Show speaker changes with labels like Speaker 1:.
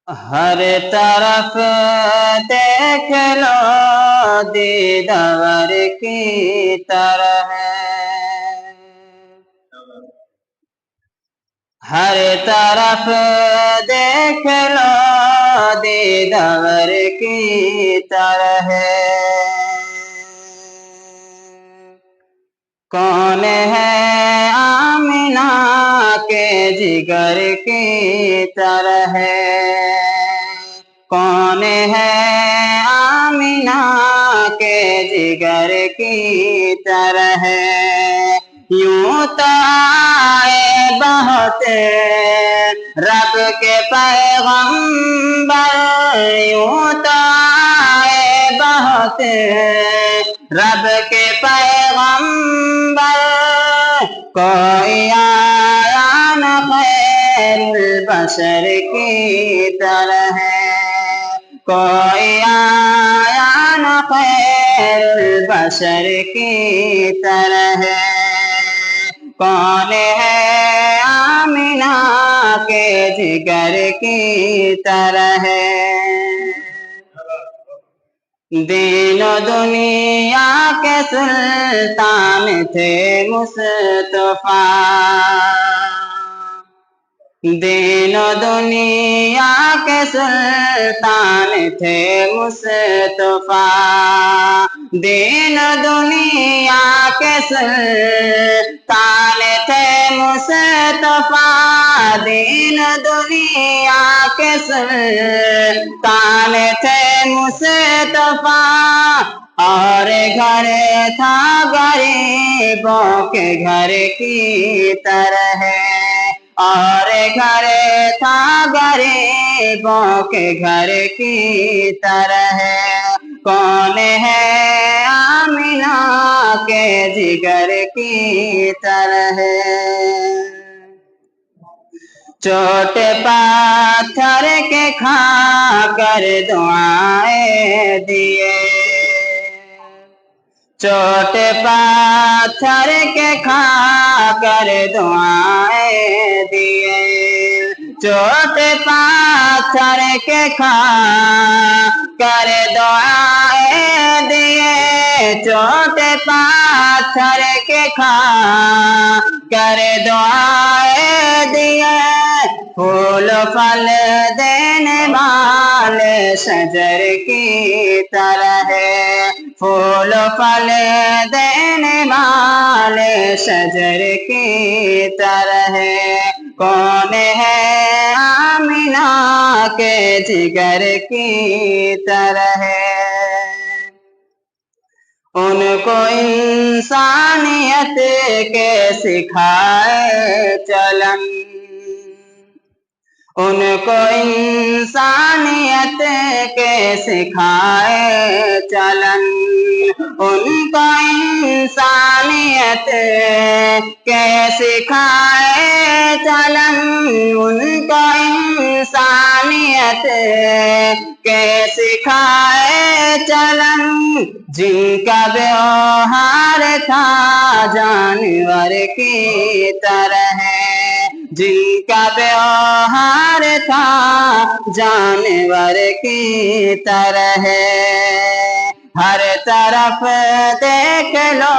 Speaker 1: ہر طرف دیکھ لو دیدار کی طرح ہے، ہر طرف دیکھ لو دیدار کی طرح ہے۔ کون ہے آمنہ کے جگر کی طرح ہے، کون ہے آمنہ کے جگر کی طرح ہے۔ یوں تو آئے بہت رب کے پیغمبر، یوں تو آئے بہت رب کے پیغمبر، کوئی آیا نہ خیر البشر کی طرح ہے، کوئی آیا نہ خیر البشر کی طرح ہے۔ کون ہے آمنہ کے جگر کی طرح ہے۔ دین و دنیا کے سلطان تھے مصطفیٰ، دین و دنیا کے سلطان تھے مصطفیٰ، دین و دنیا کے سلطان تھے مصطفیٰ، دین و دنیا کے سلطان تھے مصطفیٰ، اور گھر تھا غریبوں کے گھر کی طرح ہے، اور گھر تھا غریبوں کے گھر کی طرح ہے۔ کون ہے آمنہ کے جگر کی طرح ہے۔ چوٹ پاتھر کے کھا کر دعائیں دیے، چوٹ پاتھر کے کھا کر دعائیں دیے، چوٹ پاتھر کے کھا کر دعائیں دیے، چوٹ پاتھر کے کھا کر دعائیں دیے، پھول پھل دینے والے شجر کی طرح ہے، پھول پھل دینے والے شجر کی طرح ہے۔ کون ہے آمنہ کے جگر کی طرح ہے۔ ان کو انسانیت کے سکھائے چلن، ان کو انسانیت کے سکھائے چلن، ان کو انسانیت کے سکھائے چلن، ان کو انسانیت کے سکھائے چلن، جن کا ویوہار تھا جانور کی طرح ہے، جن کا ویوہار تھا جانور کی طرح ہے۔ ہر طرف دیکھ لو